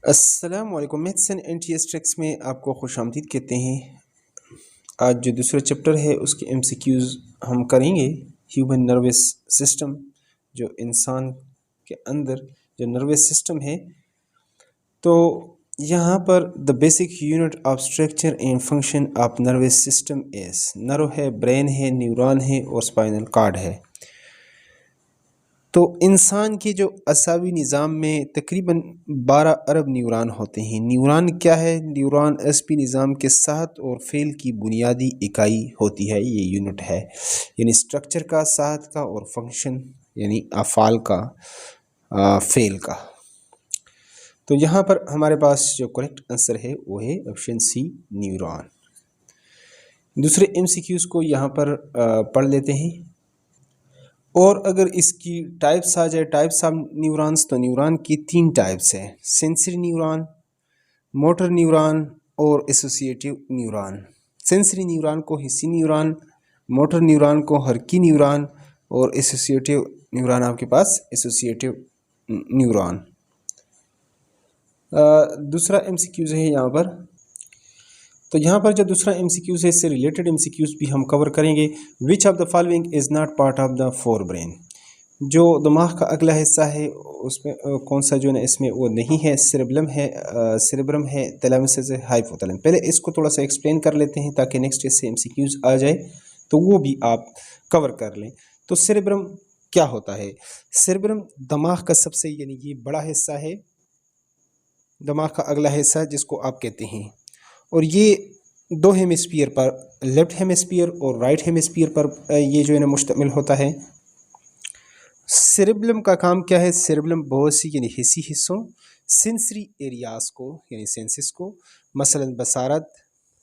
अस्सलाम वालेकुम। Maths and NTS tricks में आपको खुशामदीद कहते हैं। आज जो दूसरा चैप्टर है उसके एमसीक्यूज़ हम करेंगे। ह्यूमन नर्वस सिस्टम, जो इंसान के अंदर जो नर्वस सिस्टम है, तो यहाँ पर the basic unit of structure and function of nervous system is nerve है, ब्रेन है, न्यूरॉन है और स्पाइनल कॉर्ड है। तो इंसान के जो असावी निज़ाम में तकरीबन 12 अरब न्यूरॉन होते हैं। न्यूरॉन क्या है? न्यूरॉन असबी निज़ाम के साथ और फेल की बुनियादी इकाई होती है, ये यूनिट है। यानी स्ट्रक्चर का, साथ का और फंक्शन यानी अफ़ाल का, फेल का। तो यहाँ पर हमारे पास जो करेक्ट आंसर है वो है ऑप्शन सी, न्यूरॉन। दूसरे एमसीक्यूज़ को यहाँ पर पढ़ लेते हैं। और अगर इसकी टाइप्स आ जाए, टाइप्स ऑफ न्यूरॉन्स, तो न्यूरॉन की 3 टाइप्स हैं: सेंसरी न्यूरॉन, मोटर न्यूरॉन और एसोसिएटिव न्यूरॉन। सेंसरी न्यूरॉन को हिस्सी न्यूरॉन, मोटर न्यूरॉन को हरकी न्यूरॉन और एसोसिएटिव न्यूरॉन आपके पास एसोसिएटिव न्यूरॉन। दूसरा एमसीक्यूज है यहाँ पर। तो यहाँ पर जो दूसरा एमसीक्यूज है, इससे रिलेटेड एमसीक्यूज भी हम कवर करेंगे। Which of the following is not part of the fore brain? जो दिमाग का अगला हिस्सा है उसमें कौन सा जो है इसमें वो नहीं है? सेरेब्रम है, सेरेब्रम है, थैलेमस है, हाइपोथैलेमस। पहले इसको थोड़ा सा एक्सप्लेन कर लेते हैं ताकि नेक्स्ट इससे एमसीक्यूज आ जाए तो वो भी आप कवर कर लें। तो सेरेब्रम क्या होता है? सेरेब्रम दिमाग का सबसे यानी ये बड़ा हिस्सा है, दिमाग का अगला हिस्सा जिसको आप कहते हैं। और ये 2 हेमिस्फीयर पर, लेफ्ट हेमिस्फीयर और राइट हेमिस्फीयर पर ये जो है ना मुश्तमिल होता है। सेरेब्रम का काम क्या है? सेरेब्रम बहुत सी यानी हिस्सी हिस्सों, सेंसरी एरियाज को यानी सेंसेस को, मसलन बसारत,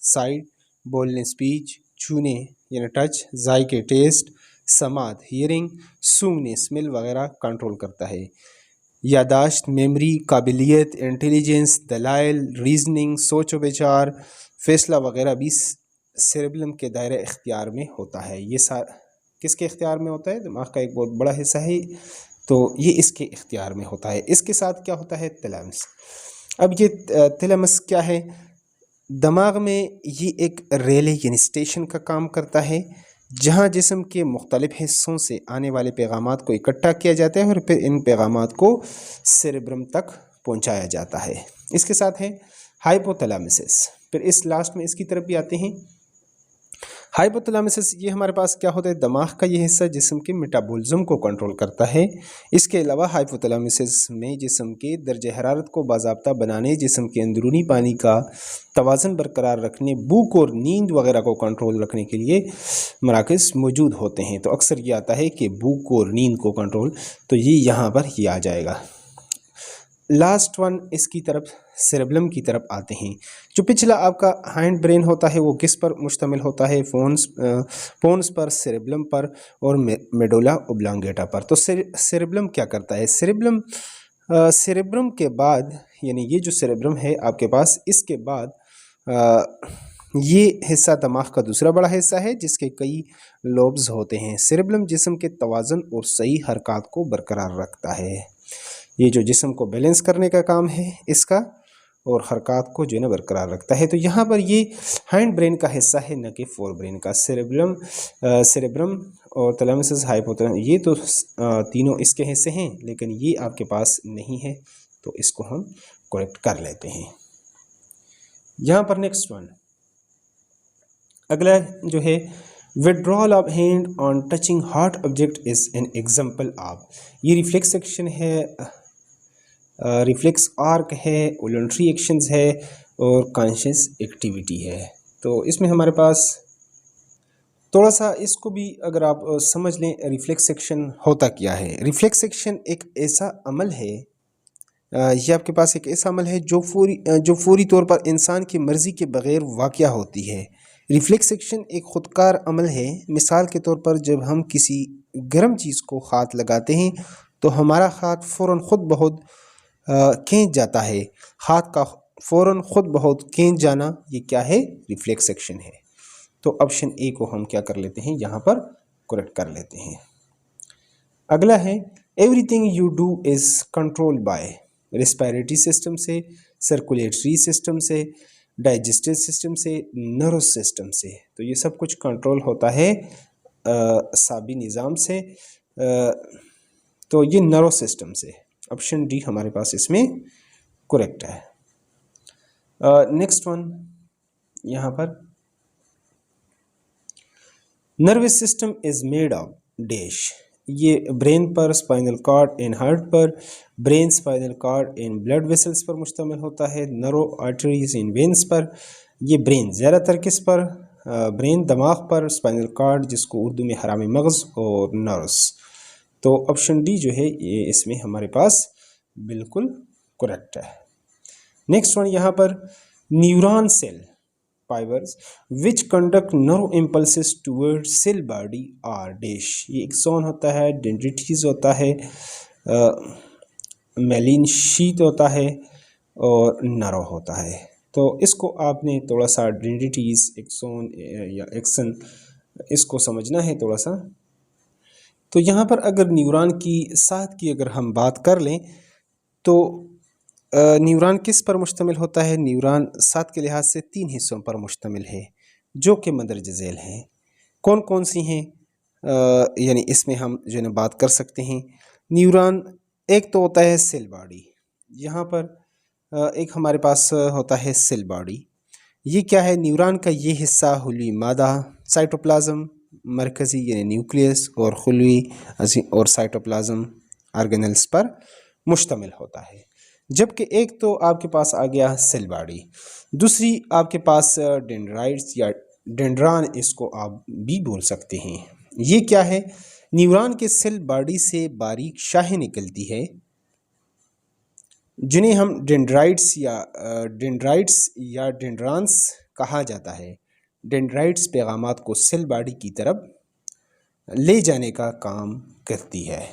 साइड, बोलने स्पीच, छूने यानी टच, जायके टेस्ट, समात हियरिंग, सूंघने स्मेल वगैरह कंट्रोल करता है। यादाश्त, मेमोरी, काबिलियत, इंटेलिजेंस, दलाइल, रीजनिंग, सोच व विचार, फैसला वगैरह भी सेरेब्रम के दायरे इख्तियार में होता है। ये किसके इख्तियार में होता है? दिमाग का एक बहुत बड़ा हिस्सा है, तो ये इसके इख्तियार में होता है। इसके साथ क्या होता है? थैलेमस। अब ये थैलेमस क्या है? दिमाग में ये एक रेले यानी स्टेशन का काम करता है, जहाँ जिस्म के मुख्तलिफ हिस्सों से आने वाले पैगामात को इकट्ठा किया जाता है और फिर इन पैगामात को सेरेब्रम तक पहुँचाया जाता है। इसके साथ है हाइपोथैलेमस। फिर इस लास्ट में इसकी तरफ भी आते हैं। हाइपोथैलेमस ये हमारे पास क्या होता है? दिमाग का ये हिस्सा जिस्म के मेटाबॉलिज्म को कंट्रोल करता है। इसके अलावा हाइपोथैलेमस में जिस्म के दर्जे हरारत को बाज़ाब्ता बनाने, जिस्म के अंदरूनी पानी का तवाज़न बरकरार रखने, भूख और नींद वगैरह को कंट्रोल रखने के लिए मराकज़ मौजूद होते हैं। तो अक्सर ये आता है कि भूख और नींद को कंट्रोल, तो ये यहाँ पर ही आ जाएगा। लास्ट वन इसकी तरफ सेरेब्रम की तरफ आते हैं। जो पिछला आपका हाइंड ब्रेन होता है वो किस पर मुश्तमिल होता है? पोन्स पर, सेरेब्रम पर और मेडुला ओब्लांगेटा पर। तो सेरेब्रम क्या करता है? सेरेब्रम के बाद यानी ये जो सेरेब्रम है आपके पास, इसके बाद ये हिस्सा दिमाग का दूसरा बड़ा हिस्सा है जिसके कई लोब्स होते हैं। सेरेब्रम जिस्म के तवाज़ुन और सही हरकत को बरकरार रखता है। ये जो जिस्म को बैलेंस करने का काम है इसका, और हरकत को जो है ना बरकरार रखता है। तो यहाँ पर ये हैंड ब्रेन का हिस्सा है, न कि फोर ब्रेन का। सेरेब्रम और थैलेमस, हाइपोथैलेमस, ये तो तीनों इसके हिस्से हैं, लेकिन ये आपके पास नहीं है, तो इसको हम करेक्ट कर लेते हैं। यहाँ पर नेक्स्ट वन अगला जो है, withdrawal of hand on touching hard object is an example of. ये रिफ्लेक्स एक्शन है, रिफ्लेक्स आर्क है, वॉलंटरी एक्शंस है और कॉन्शियस एक्टिविटी है। तो इसमें हमारे पास थोड़ा सा इसको भी अगर आप समझ लें, रिफ्लेक्स एक्शन होता क्या है। रिफ्लेक्स एक्शन एक ऐसा अमल है, ये आपके पास एक ऐसा अमल है जो फौरी तौर पर इंसान की मर्ज़ी के बग़ैर वाक़या होती है। रिफ्लेक्स एक्शन एक ख़ुदकार अमल है। मिसाल के तौर पर जब हम किसी गर्म चीज़ को हाथ लगाते हैं तो हमारा हाथ फ़ौरन ख़ुद बहुत खींच जाता है। हाथ का फ़ौरन ख़ुद बहुत खींच जाना, ये क्या है? रिफ्लेक्स एक्शन है। तो ऑप्शन ए को हम क्या कर लेते हैं? यहाँ पर करेक्ट कर लेते हैं। अगला है, everything you do is controlled by. Respiratory system से सर्कुलेटरी सिस्टम से, डाइजेस्टिव सिस्टम से, नर्वस सिस्टम से। तो ये सब कुछ कंट्रोल होता है असाबी निज़ाम से। तो ये नर्वस सिस्टम से। ऑप्शन डी हमारे पास इसमें करेक्ट है। नेक्स्ट वन यहाँ पर, nervous system is made of dash. ये ब्रेन पर, स्पाइनल कॉर्ड इन हार्ट पर, brain spinal cord in blood vessels पर मुश्तमिल होता है, नर्व आर्टरीज इन वेन्स पर। ये ब्रेन ज़्यादातर किस पर, ब्रेन दिमाग पर, स्पाइनल कॉर्ड जिसको उर्दू में हरामी मगज़, और नर्व्स। तो ऑप्शन डी जो है ये इसमें हमारे पास बिल्कुल करेक्ट है। नेक्स्ट वन यहाँ पर, neuron cell fibres which conduct nerve impulses toward cell body are dash. ये एक्सॉन होता है, डेंड्रिटिस होता है, मेलिन शीथ होता है, और नर्व होता है। तो इसको आपने थोड़ा सा डेंड्रिटिस, एक्सॉन या एक्सन, इसको समझना है थोड़ा सा। तो यहाँ पर अगर न्यूरॉन की साथ की अगर हम बात कर लें तो न्यूरॉन किस पर मुश्तमिल होता है? न्यूरॉन सात के लिहाज से 3 हिस्सों पर मुश्तमिल है जो कि मंदरज झैल हैं। कौन कौन सी हैं? यानी इसमें हम जो है बात कर सकते हैं। न्यूरॉन एक तो होता है सेल बॉडी, यहाँ पर एक हमारे पास होता है सेल बॉडी। ये क्या है? न्यूरॉन का ये हिस्सा हुलवी मादा, साइटोप्लाज्म, मरकज़ी यानी न्यूक्लियस, और खुलवी और साइटोप्लाज्म ऑर्गेनल्स पर मुश्तमिल होता है। जबकि एक तो आपके पास आ गया सेल बॉडी, दूसरी आपके पास डेंड्राइट्स या डेंड्रॉन, इसको आप भी बोल सकते हैं। ये क्या है? न्यूरॉन के सेल बॉडी से बारीक शाखें निकलती है जिन्हें हम डेंड्राइट्स या डेंड्रॉन्स कहा जाता है। डेंड्राइट्स पैगामात को सेल बॉडी की तरफ ले जाने का काम करती है,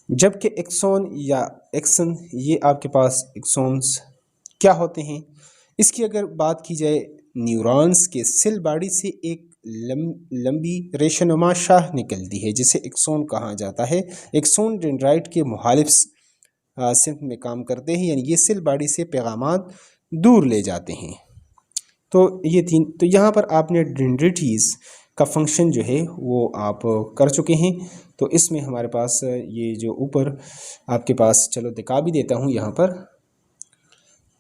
जबकि एक्सोन या एक्सन, ये आपके पास एक्सोन्स क्या होते हैं? इसकी अगर बात की जाए, न्यूरॉन्स के सेल बॉडी से एक लंबी रेशनुमा शाह निकलती है जिसे एक्सोन कहा जाता है। एक्सोन डेंड्राइट के मुखालिफ सिंफ में काम करते हैं, यानी ये सेल बॉडी से पैगामात दूर ले जाते हैं। तो ये तीन, तो यहाँ पर आपने डेंड्रिटिस का फंक्शन जो है वो आप कर चुके हैं। तो इसमें हमारे पास ये जो ऊपर आपके पास, चलो दिखा भी देता हूँ यहाँ पर।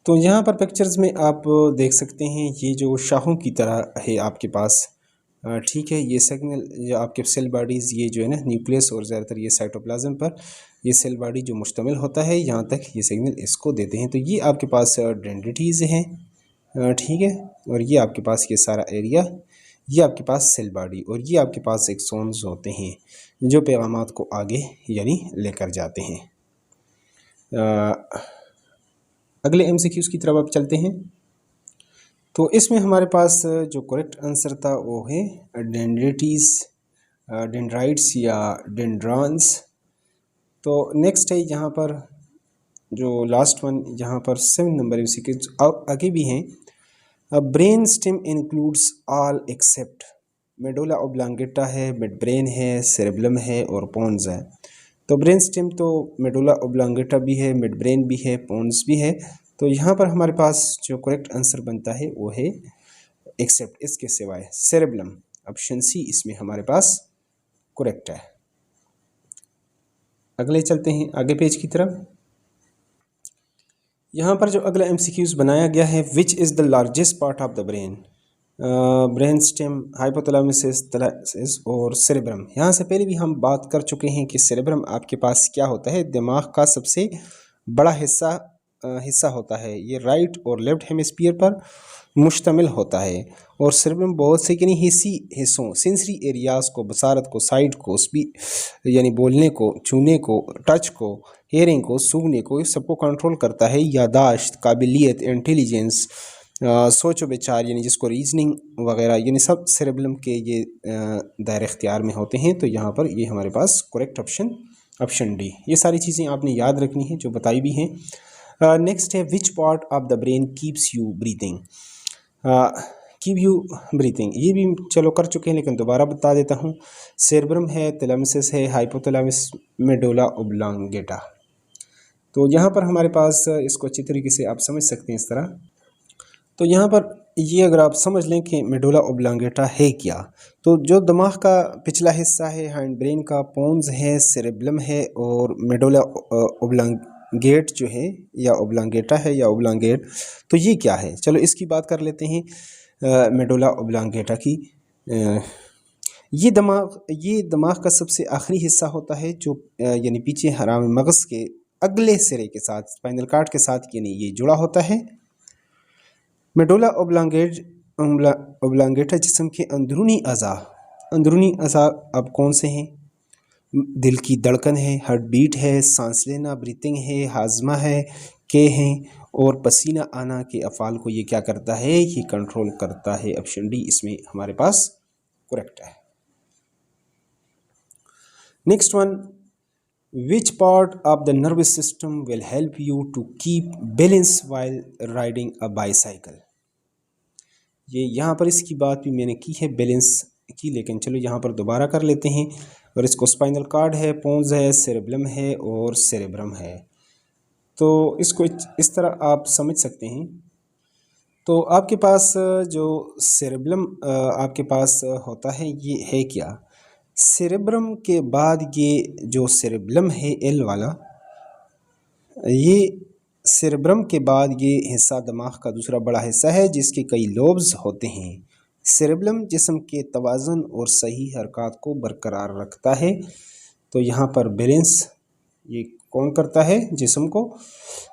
तो यहाँ पर पिक्चर्स में आप देख सकते हैं ये जो शाहों की तरह है आपके पास, ठीक है। ये सिग्नल जो आपके सेल बॉडीज़, ये जो है ना न्यूक्लियस और ज़्यादातर ये साइटोप्लाज्म पर ये सेल बॉडी जो मुश्तमिल होता है, यहाँ तक ये सिग्नल इसको देते हैं। तो ये आपके पास डेंड्रिटिस हैं, ठीक है। और ये आपके पास ये सारा एरिया, ये आपके पास सेल बॉडी, और ये आपके पास एक्सोन्स होते हैं जो पैगामात को आगे यानी लेकर जाते हैं। अगले MCQs की तरफ आप चलते हैं। तो इसमें हमारे पास जो करेक्ट आंसर था वो है डेंड्रिटिस, डेंड्राइट्स या डेंड्रॉन्स। तो नेक्स्ट है यहाँ पर जो लास्ट वन, यहाँ पर 7 नंबर MCQ आगे भी हैं। Brain stem includes all except, medulla oblongata है, मिड ब्रेन है, सेरेब्लम है, और पोन्स है। तो ब्रेन स्टेम तो मेडुला ऑब्लांगेटा भी है, मिड ब्रेन भी है, पोन्स भी है। तो यहाँ पर हमारे पास जो करेक्ट आंसर बनता है वो है एक्सेप्ट, इसके सिवाय सेरेब्लम। ऑप्शन सी इसमें हमारे पास करेक्ट है। अगले चलते हैं आगे पेज की तरफ। यहाँ पर जो अगला MCQs बनाया गया है, which is the largest part of the brain? Brain stem, hypothalamus, thalamus और सेरेब्रम। यहाँ से पहले भी हम बात कर चुके हैं कि सेरेब्रम आपके पास क्या होता है, दिमाग का सबसे बड़ा हिस्सा होता है। ये राइट और लेफ्ट हेमिस्फीयर पर मुश्तमिल होता है। और सेरेब्रम बहुत से यानी हिस्सों, सेंसरी एरियाज़ को, बसारत को, साइट को, यानी बोलने को, छूने को, टच को, हेयरिंग को, सूंघने को, सबको कंट्रोल करता है। यादाश्त, काबिलियत, इंटेलिजेंस, सोच व विचार, यानी जिसको रीजनिंग वगैरह, यानी सब सेरेब्रम के ये दायरे इख्तियार में होते हैं। तो यहाँ पर ये हमारे पास करेक्ट ऑप्शन डी। ये सारी चीज़ें आपने याद रखनी है जो बताई भी हैं। नेक्स्ट है विच part of the brain keeps you breathing? ये भी चलो कर चुके हैं, लेकिन दोबारा बता देता हूँ। सेरेब्रम है, थैलेमस है, हाइपोथैलेमस, मेडुला ऑब्लांगेटा। तो यहाँ पर हमारे पास इसको अच्छी तरीके से आप समझ सकते हैं इस तरह। तो यहाँ पर ये अगर आप समझ लें कि मेडुला ओब्लांगेटा है क्या, तो जो दिमाग का पिछला हिस्सा है, हाइंड ब्रेन का पोन्स है, सेरेब्लम है, और मेडुला ओब्लांगेट जो है या ओब्लांगेटा है या ओब्लांगेट, तो ये क्या है। चलो इसकी बात कर लेते हैं मेडुला ओब्लांगेटा की। ये दिमाग का सबसे आखिरी हिस्सा होता है जो यानी पीछे हराम मगज़ के अगले सिरे के साथ, स्पाइनल कॉर्ड के साथ यानी ये जुड़ा होता है। मेडुला ओब्लांगेटा जिस्म के अंदरूनी अज़ा अब कौन से हैं? दिल की धड़कन है, हार्ट बीट है, सांस लेना ब्रीथिंग है, हाजमा है, के हैं, और पसीना आना के अफ़ाल को ये क्या करता है, ये कंट्रोल करता है। ऑप्शन डी इसमें हमारे पास करेक्ट है। Next one, which part of the nervous system will help you to keep balance while riding a bicycle. ये यहाँ पर इसकी बात भी मैंने की है बैलेंस की, लेकिन चलो यहाँ पर दोबारा कर लेते हैं। और इसको स्पाइनल कॉर्ड है, पोन्स है, सेरेब्लम है और सेरेब्रम है। तो इसको इस तरह आप समझ सकते हैं। तो आपके पास जो सेरेब्लम आपके पास होता है ये है क्या, सेरेब्रम के बाद ये जो सेरेब्लम है एल वाला, ये सेरेब्रम के बाद ये हिस्सा दिमाग का दूसरा बड़ा हिस्सा है जिसके कई लोब्स होते हैं। सेरेब्लम जिस्म के तवाज़ुन और सही हरकत को बरकरार रखता है। तो यहाँ पर बैलेंस ये कौन करता है जिस्म को,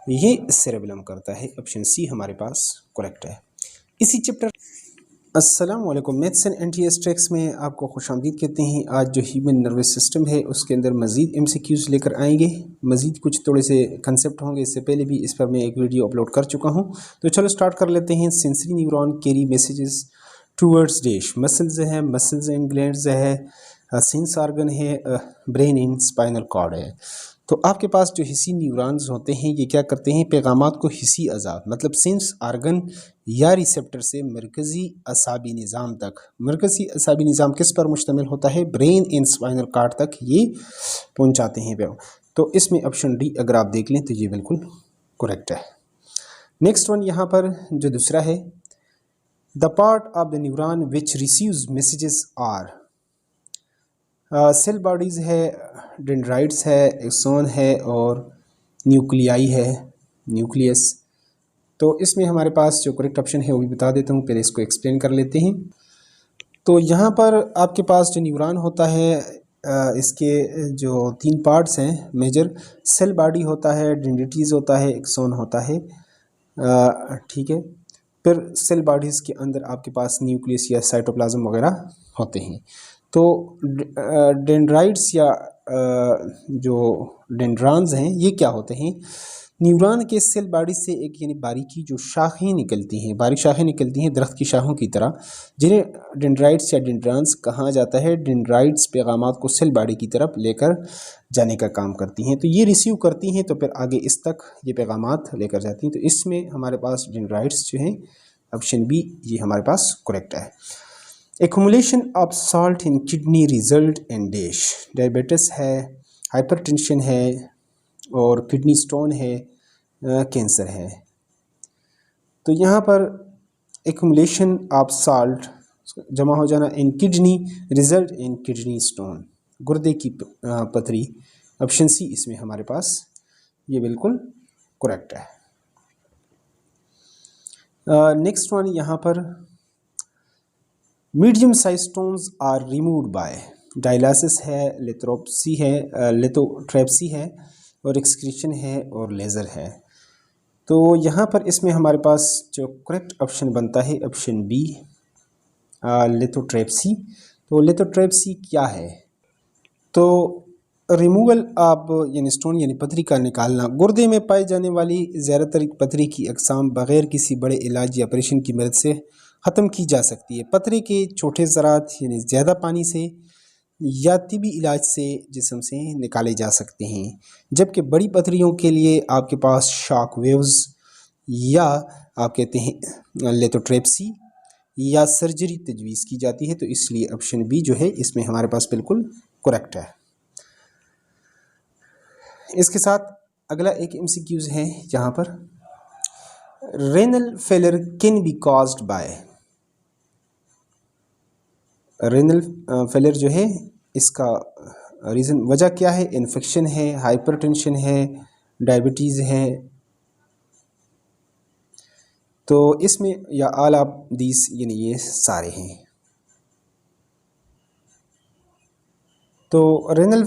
ये सेरेब्लम करता है। ऑप्शन सी हमारे पास करेक्ट है। इसी चैप्टर अस्सलाम वालेकुम, मैथ्स एंड एनटीएस ट्रिक्स में आपको खुशामदीद कहते हैं। आज जो ह्यूमन नर्वस सिस्टम है उसके अंदर मज़ीद एमसीक्यूज़ लेकर आएंगे, मज़ीद कुछ थोड़े से कंसेप्ट होंगे। इससे पहले भी इस पर मैं एक वीडियो अपलोड कर चुका हूं। तो चलो स्टार्ट कर लेते हैं। Sensory neuron carry messages towards dish, muscles है, मसल्स एंड ग्लैंड्स है, सेंस ऑर्गन है, ब्रेन इन स्पाइनल कॉर्ड है। तो आपके पास जो हिस्सी न्यूरॉन्स होते हैं ये क्या करते हैं, पैगामात को हिस्सी अज़ा मतलब सेंस ऑर्गन या रिसेप्टर से मरकज़ी असाबी निज़ाम तक, मरकज़ी असाबी निज़ाम किस पर मुश्तमिल होता है, ब्रेन इन स्पाइनल कॉर्ड तक ये पहुंचाते हैं। तो इसमें ऑप्शन डी अगर आप देख लें तो ये बिल्कुल करेक्ट है। नेक्स्ट वन यहाँ पर जो दूसरा है, the part of the neuron which receives messages are, cell bodies है, डेंड्राइट्स है, एक्सोन है और न्यूक्लियाई है, न्यूक्लियस। तो इसमें हमारे पास जो करेक्ट ऑप्शन है वो भी बता देता हूँ, पहले इसको एक्सप्लेन कर लेते हैं। तो यहाँ पर आपके पास जो न्यूरॉन होता है इसके जो 3 पार्ट्स हैं मेजर, सेल बॉडी होता है, डेंड्रिटीज़ होता है, एक्सोन होता है, ठीक है। फिर सेल बॉडीज़ के अंदर आपके पास न्यूक्लियस या साइटोप्लाज्म वगैरह होते हैं। तो डेंड्राइट्स या जो डेंड्रॉन्स हैं ये क्या होते हैं, न्यूरॉन के सेल बॉडी से एक यानी बारीकी जो शाखें निकलती हैं, बारीक शाखें निकलती हैं दरख्त की शाखों की तरह, जिन्हें डेंड्राइट्स या डेंड्रॉन्स कहा जाता है। डेंड्राइट्स पैगामात को सेल बॉडी की तरफ लेकर जाने का काम करती हैं। तो ये रिसीव करती हैं तो फिर आगे इस तक ये पैगामात लेकर जाती हैं। तो इसमें हमारे पास डेंड्राइट्स जो हैं, ऑप्शन बी ये हमारे पास करेक्ट है। Accumulation of salt in kidney result in dash, diabetes है, हाइपरटेंशन है और किडनी स्टोन है, कैंसर है। तो यहाँ पर एक्युमुलेशन ऑफ साल्ट जमा हो जाना इन kidney result in kidney stone, गुर्दे की पथरी। ऑप्शन सी इसमें हमारे पास ये बिल्कुल करेक्ट है। नेक्स्ट वन यहाँ पर, medium size stones are removed by, dialysis है, लिथोट्रिप्सी है और एक्सक्रीशन है और लेज़र है। तो यहाँ पर इसमें हमारे पास जो करेक्ट ऑप्शन बनता है ऑप्शन बी लिथोट्रिप्सी। तो लिथोट्रिप्सी क्या है, तो रिमूवल ऑफ यानी स्टोन यानी पथरी का निकालना। गुर्दे में पाई जाने वाली ज़्यादातर पथरी की अक़साम बग़ैर किसी बड़े इलाज या ऑपरेशन की मदद से ख़त्म की जा सकती है। पथरी के छोटे ज़रात यानी ज़्यादा पानी से या तिबी इलाज से जिस्म से निकाले जा सकते हैं, जबकि बड़ी पथरियों के लिए आपके पास शॉक वेव्स या आप कहते हैं लिथोट्रिप्सी या सर्जरी तजवीज़ की जाती है। तो इसलिए ऑप्शन बी जो है इसमें हमारे पास बिल्कुल करेक्ट है। इसके साथ अगला एक MCQs है यहाँ पर, renal failure can be caused by. Renal failure जो है इसका रीज़न, वजह क्या है? इन्फेक्शन है, हाइपरटेंशन है, डायबिटीज़ है। तो इसमें या ऑल ऑफ दीस, यानी ये सारे हैं। तो रेनल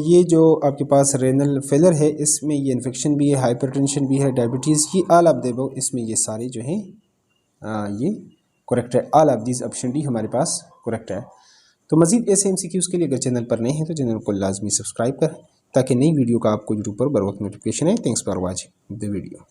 ये जो आपके पास रेनल फेलियर है, इसमें ये इन्फेक्शन भी है, हाइपरटेंशन भी है, डायबिटीज़, ये ऑल ऑफ देबो, इसमें ये सारे जो हैं ये करेक्ट है। All of this option D हमारे पास करेक्ट है। तो मज़ीद ऐसे MCQs के लिए अगर चैनल पर नए हैं तो चैनल को लाजमी सब्सक्राइब करें ताकि नई वीडियो का आपको यूट्यूब पर बर वक्त नोटिफिकेशन है। Thanks for watching the video.